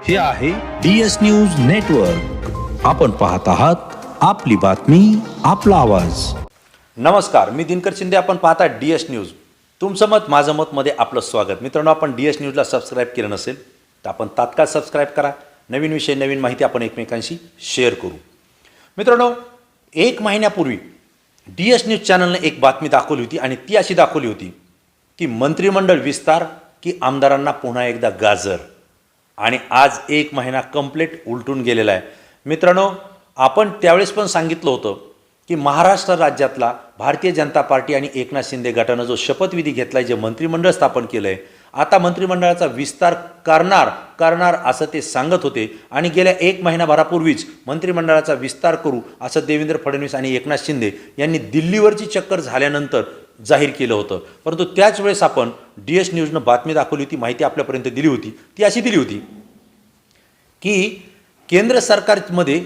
हे आहे DS news network. आपण पाहत आहात आपली बातमी आपला आवाज. नमस्कार, मी दिनकर शिंदे. आपण पाहता DS न्यूज. तुमचं मत माझं मत मध्ये आपलं स्वागत. मित्रांनो, आपण DS न्यूजला सबस्क्राईब केलं नसेल तर आपण तात्काळ सबस्क्राईब करा. नवीन विषय, नवीन माहिती आपण एकमेकांशी शेअर करू. मित्रांनो, 1 महिन्यापूर्वी DS न्यूज चॅनलने एक बातमी दाखवली होती आणि ती अशी दाखवली होती की मंत्रिमंडळ विस्तार की आमदारांना पुन्हा एकदा गाजर. आणि आज 1 महिना कंप्लीट उलटून गेलेला आहे. मित्रांनो, आपण त्यावेळेस पण सांगितलं होतं की महाराष्ट्र राज्यातला भारतीय जनता पार्टी आणि एकनाथ शिंदे गटानं जो शपथविधी घेतलाय, जे मंत्रिमंडळ स्थापन केलंय, आता मंत्रिमंडळाचा विस्तार करणार असं ते सांगत होते. आणि गेल्या 1 महिनाभरापूर्वीच मंत्रिमंडळाचा विस्तार करू असं देवेंद्र फडणवीस आणि एकनाथ शिंदे यांनी दिल्लीवरची चक्कर झाल्यानंतर जाहीर केलं होतं. परंतु त्याच वेळेस आपण DS न्यूजनं बातमी दाखवली होती, माहिती आपल्यापर्यंत दिली होती. ती अशी दिली होती की केंद्र सरकारमध्ये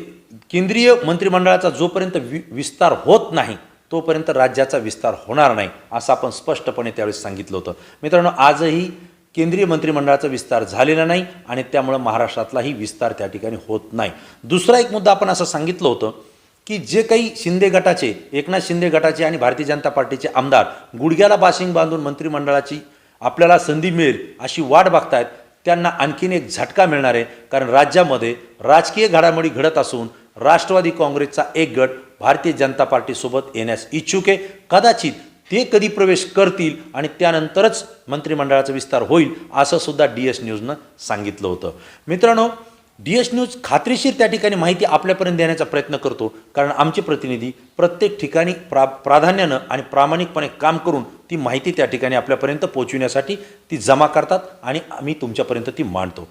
केंद्रीय मंत्रिमंडळाचा जोपर्यंत विस्तार होत नाही तोपर्यंत राज्याचा विस्तार होणार नाही, असं आपण स्पष्टपणे त्यावेळेस सांगितलं होतं. मित्रांनो, आजही केंद्रीय मंत्रिमंडळाचा विस्तार झालेला नाही आणि त्यामुळे महाराष्ट्रातलाही विस्तार त्या ठिकाणी होत नाही. दुसरा एक मुद्दा आपण असं सांगितलं होतं की जे काही शिंदे गटाचे, एकनाथ शिंदे गटाचे आणि भारतीय जनता पार्टीचे आमदार गुडघ्याला बाशिंग बांधून मंत्रिमंडळाची आपल्याला संधी मिळेल अशी वाट बघतायत, त्यांना आणखीन एक झटका मिळणार आहे. कारण राज्यामध्ये राजकीय घडामोडी घडत असून राष्ट्रवादी काँग्रेसचा एक गट भारतीय जनता पार्टीसोबत येण्यास इच्छुक आहे. कदाचित ते कधी प्रवेश करतील आणि त्यानंतरच मंत्रिमंडळाचा विस्तार होईल असं सुद्धा DS न्यूजनं सांगितलं होतं. मित्रांनो, DS न्यूज खात्रीशीर त्या ठिकाणी माहिती आपल्यापर्यंत देण्याचा प्रयत्न करतो, कारण आमचे प्रतिनिधी प्रत्येक ठिकाणी प्राधान्यानं आणि प्रामाणिकपणे काम करून ती माहिती त्या ठिकाणी आपल्यापर्यंत पोहोचविण्यासाठी ती जमा करतात आणि आम्ही तुमच्यापर्यंत ती मांडतो.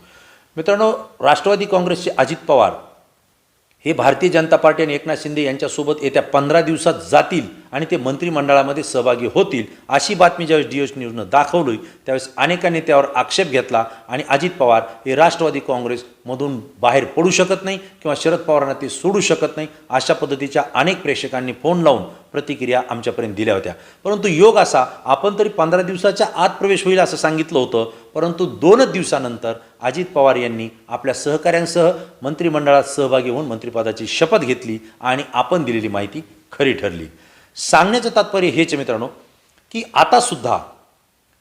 मित्रांनो, राष्ट्रवादी काँग्रेसचे अजित पवार हे भारतीय जनता पार्टी आणि एकनाथ शिंदे यांच्यासोबत येत्या 15 दिवसात जातील आणि ते मंत्रिमंडळामध्ये सहभागी होतील अशी बातमी ज्यावेळेस DS न्यूजनं दाखवली त्यावेळेस अनेकांनी त्यावर आक्षेप घेतला आणि अजित पवार हे राष्ट्रवादी काँग्रेसमधून बाहेर पडू शकत नाही किंवा शरद पवारांना ते सोडू शकत नाही अशा पद्धतीच्या अनेक प्रेक्षकांनी फोन लावून प्रतिक्रिया आमच्यापर्यंत दिल्या होत्या. परंतु योग असा, आपण तरी 15 दिवसाच्या आत प्रवेश होईल असं सांगितलं होतं, परंतु 2 दिवसानंतर अजित पवार यांनी आपल्या सहकाऱ्यांसह मंत्रिमंडळात सहभागी होऊन मंत्रिपदाची शपथ घेतली आणि आपण दिलेली माहिती खरी ठरली. सांगण्याचं तात्पर्य हेच मित्रांनो की आता सुद्धा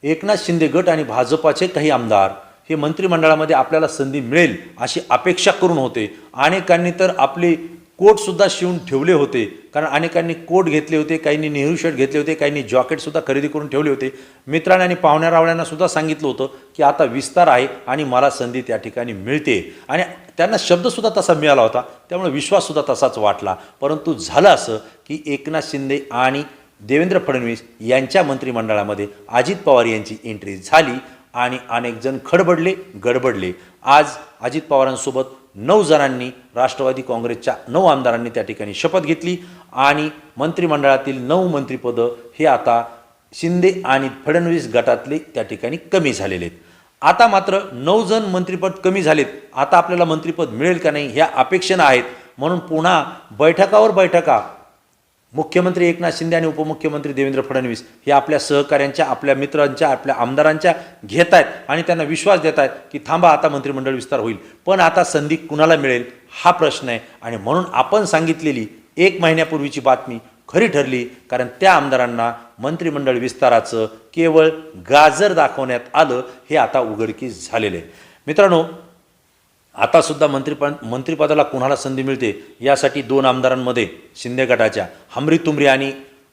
एकनाथ शिंदे गट आणि भाजपाचे काही आमदार हे मंत्रिमंडळामध्ये आपल्याला संधी मिळेल अशी अपेक्षा करून होते. अनेकांनी तर आपले कोटसुद्धा शिवून ठेवले होते, कारण अनेकांनी कोट घेतले होते, काहींनी नेहरू शर्ट घेतले होते, काहींनी जॉकेटसुद्धा खरेदी करून ठेवले होते. मित्रांनी आणि पाहुण्यारावळ्यांना सुद्धा सांगितलं होतं की आता विस्तार आहे आणि मला संधी त्या ठिकाणी मिळते आणि त्यांना शब्दसुद्धा तसा मिळाला होता, त्यामुळे विश्वाससुद्धा तसाच वाटला. परंतु झालं असं की एकनाथ शिंदे आणि देवेंद्र फडणवीस यांच्या मंत्रिमंडळामध्ये अजित पवार यांची एंट्री झाली आणि अनेक जण खडबडले, गडबडले. आज अजित पवारांसोबत 9 जणांनी, राष्ट्रवादी काँग्रेसच्या 9 आमदारांनी त्या ठिकाणी शपथ घेतली आणि मंत्रिमंडळातील 9 मंत्रिपदं हे आता शिंदे आणि फडणवीस गटातले त्या ठिकाणी कमी झालेले आहेत. आता मात्र 9 जण मंत्रिपद कमी झालेत. आता आपल्याला मंत्रिपद मिळेल का नाही ह्या अपेक्षेनं आहेत. म्हणून पुन्हा बैठकावर बैठका मुख्यमंत्री एकनाथ शिंदे आणि उपमुख्यमंत्री देवेंद्र फडणवीस हे आपल्या सहकाऱ्यांच्या, आपल्या मित्रांच्या, आपल्या आमदारांच्या घेत आहेत आणि त्यांना विश्वास देत आहेत की थांबा, आता मंत्रिमंडळ विस्तार होईल. पण आता संधी कुणाला मिळेल हा प्रश्न आहे आणि म्हणून आपण सांगितलेली 1 महिन्यापूर्वीची बातमी खरी ठरली, कारण त्या आमदारांना मंत्रिमंडळ विस्ताराचं केवळ गाजर दाखवण्यात आलं हे आता उघडकीस झालेलं आहे. मित्रांनो, आता सुद्धा मंत्रिपदाला कुणाला संधी मिळते यासाठी 2 आमदारांमध्ये शिंदे गटाच्या हमरी-तुमरी आणि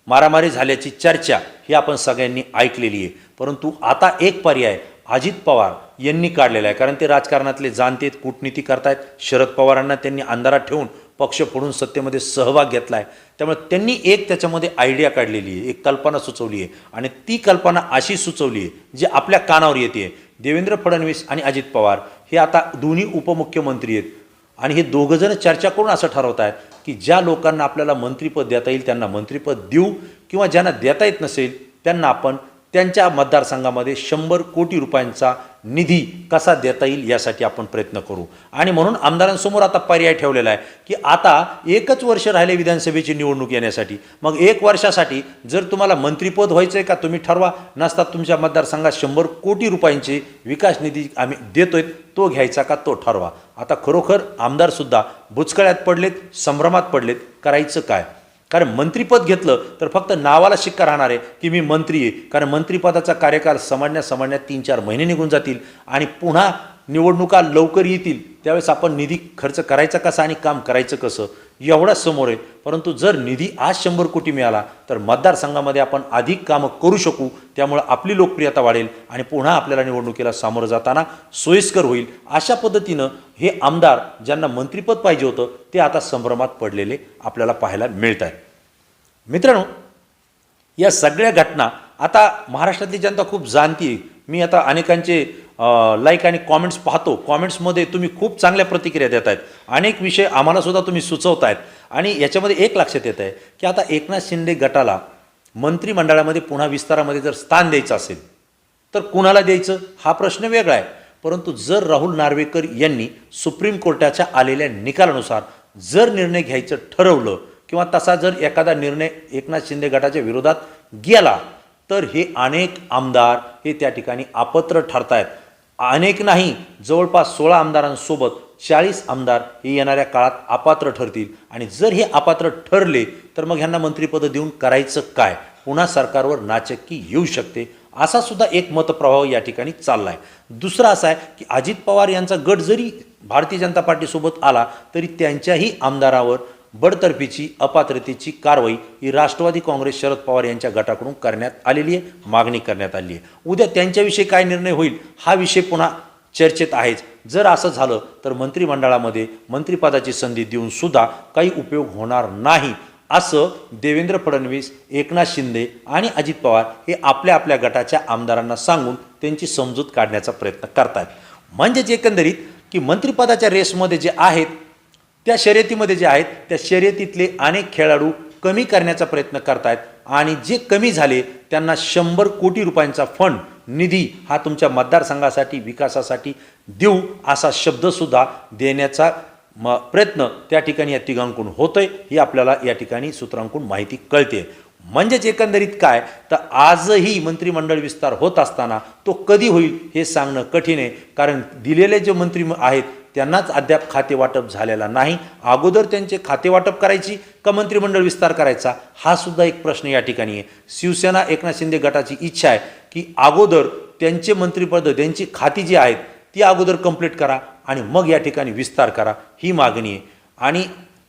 मारामारी झाल्याची चर्चा ही आपण सगळ्यांनी ऐकलेली आहे. परंतु आता एक पर्याय अजित पवार यांनी काढलेला आहे, कारण ते राजकारणातले जाणते, कूटनीती करतायत. शरद पवारांना त्यांनी अंधारात ठेवून पक्ष फोडून सत्तेमध्ये सहभाग घेतला आहे. त्यामुळे त्यांनी एक त्याच्यामध्ये आयडिया काढलेली आहे, एक कल्पना सुचवली आहे आणि ती कल्पना अशी सुचवली आहे जी आपल्या कानावर येते. देवेंद्र फडणवीस आणि अजित पवार हे आता दोन्ही उपमुख्यमंत्री आहेत आणि हे दोघंजण चर्चा करून असं ठरवत आहेत की ज्या लोकांना आपल्याला मंत्रिपद देता येईल त्यांना मंत्रिपद देऊ किंवा ज्यांना देता येत नसेल त्यांना आपण त्यांच्या मतदारसंघामध्ये 100 कोटी रुपयांचा निधी कसा देता येईल यासाठी आपण प्रयत्न करू. आणि म्हणून आमदारांसमोर आता पर्याय ठेवलेला आहे की आता 1च वर्ष राहिले विधानसभेची निवडणूक येण्यासाठी. मग 1 वर्षासाठी जर तुम्हाला मंत्रिपद व्हायचं आहे का तुम्ही ठरवा, नसतात तुमच्या मतदारसंघात 100 कोटी रुपयांचे विकास निधी आम्ही देतोय तो घ्यायचा का तो ठरवा. आता खरोखर आमदारसुद्धा बुचकळ्यात पडलेत, संभ्रमात पडलेत, करायचं काय. कारण मंत्रिपद घेतलं तर फक्त नावाला शिक्का राहणार आहे की मी मंत्री आहे. कारण मंत्रिपदाचा कार्यकाल समजण्यात 3-4 महिने निघून जातील आणि पुन्हा निवडणुका लवकर येतील. त्यावेळेस आपण निधी खर्च करायचा कसा आणि काम करायचं कसं एवढाच समोर आहे. परंतु जर निधी आज 100 कोटी मिळाला तर मतदारसंघामध्ये आपण अधिक कामं करू शकू. त्यामुळे आपली लोकप्रियता वाढेल आणि पुन्हा आपल्याला निवडणुकीला सामोरं जाताना सोयीस्कर होईल. अशा पद्धतीनं हे आमदार ज्यांना मंत्रिपद पाहिजे होतं ते आता संभ्रमात पडलेले आपल्याला पाहायला मिळत आहेत. मित्रांनो, या सगळ्या घटना आता महाराष्ट्रातली जनता खूप जाणती. मी आता अनेकांचे लाईक आणि कॉमेंट्स पाहतो. कॉमेंट्समध्ये तुम्ही खूप चांगल्या प्रतिक्रिया देत आहेत. अनेक विषय आम्हालासुद्धा तुम्ही सुचवतायत आणि याच्यामध्ये एक लक्षात येत आहे की आता एकनाथ शिंदे गटाला मंत्रिमंडळामध्ये पुन्हा विस्तारामध्ये जर स्थान द्यायचं असेल तर कुणाला द्यायचं हा प्रश्न वेगळा आहे. परंतु जर राहुल नार्वेकर यांनी सुप्रीम कोर्टाच्या आलेल्या निकालानुसार जर निर्णय घ्यायचं ठरवलं किंवा तसा जर एखादा निर्णय एकनाथ शिंदे गटाच्या विरोधात गेला तर हे अनेक आमदार हे त्या ठिकाणी अपात्र ठरतायत. अनेक नाही, जवळपास 16 आमदारांसोबत 40 आमदार हे येणाऱ्या काळात अपात्र ठरतील. आणि जर हे अपात्र ठरले तर मग ह्यांना मंत्रिपद देऊन करायचं काय. पुन्हा सरकारवर नाचक्की येऊ शकते असा सुद्धा एक मतप्रवाह या ठिकाणी चालला आहे. दुसरा असा आहे की अजित पवार यांचा गट जरी भारतीय जनता पार्टीसोबत आला तरी त्यांच्याही आमदारावर बडतर्फीची अपात्रतेची कारवाई ही राष्ट्रवादी काँग्रेस शरद पवार यांच्या गटाकडून करण्यात आलेली आहे, मागणी करण्यात आली आहे. उद्या त्यांच्याविषयी काय निर्णय होईल हा विषय पुन्हा चर्चेत आहेच. जर असं झालं तर मंत्रिमंडळामध्ये मंत्रिपदाची संधी देऊन सुद्धा काही उपयोग होणार नाही असं देवेंद्र फडणवीस, एकनाथ शिंदे आणि अजित पवार हे आपल्या आपल्या गटाच्या आमदारांना सांगून त्यांची समजूत काढण्याचा प्रयत्न करतात. म्हणजेच एकंदरीत की मंत्रिपदाच्या रेसमध्ये जे आहेत त्या शर्यतीमध्ये जे आहेत त्या शर्यतीतले अनेक खेळाडू कमी करण्याचा प्रयत्न करतायत आणि जे कमी झाले त्यांना 100 कोटी रुपयांचा फंड निधी हा तुमच्या मतदारसंघासाठी विकासासाठी देऊ असा शब्दसुद्धा देण्याचा प्रयत्न त्या ठिकाणी या तिघांकडून होतोय ही आपल्याला या ठिकाणी सूत्रांकडून माहिती कळते. म्हणजेच एकंदरीत काय तर आजही मंत्रिमंडळ विस्तार होत असताना तो कधी होईल हे सांगणं कठीण आहे. कारण दिलेले जे मंत्री आहेत त्यांनाच अद्याप खाते वाटप झालेला नाही. अगोदर त्यांचे खाते वाटप करायची का मंत्रिमंडळ विस्तार करायचा हा सुद्धा एक प्रश्न या ठिकाणी आहे. शिवसेना एकनाथ शिंदे गटाची इच्छा आहे की अगोदर त्यांचे मंत्रिपद त्यांची खाती जी आहेत ती अगोदर कंप्लीट करा आणि मग या ठिकाणी विस्तार करा ही मागणी आहे. आणि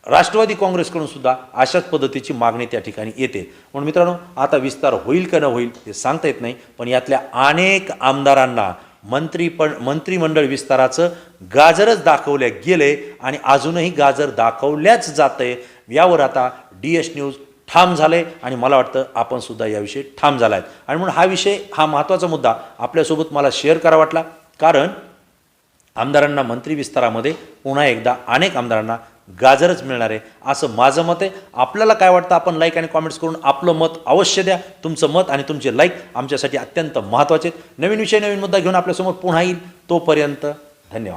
राष्ट्रवादी काँग्रेसकडून सुद्धा अशाच पद्धतीची मागणी त्या ठिकाणी येते. म्हणून मित्रांनो, आता विस्तार होईल का न होईल हे सांगता येत नाही. पण यातल्या अनेक आमदारांना मंत्रिमंडळ विस्ताराचं गाजरच दाखवल्या गेले आणि अजूनही गाजर दाखवल्याच जातंय. यावर आता DS न्यूज ठाम झालंय आणि मला वाटतं आपण सुद्धा याविषयी ठाम झाला आहे. आणि म्हणून हा विषय हा महत्त्वाचा मुद्दा आपल्यासोबत मला शेअर करा वाटला. कारण आमदारांना मंत्री विस्तारामध्ये पुन्हा एकदा अनेक आमदारांना गाजरच मिळणार आहे असं माझं मत आहे. आपल्याला काय वाटतं आपण लाईक आणि कॉमेंट्स करून आपलं मत अवश्य द्या. तुमचं मत आणि तुमचे लाईक आमच्यासाठी अत्यंत महत्त्वाचे आहेत. नवीन विषय नवीन मुद्दा घेऊन आपल्यासमोर पुन्हा येईल. तोपर्यंत धन्यवाद.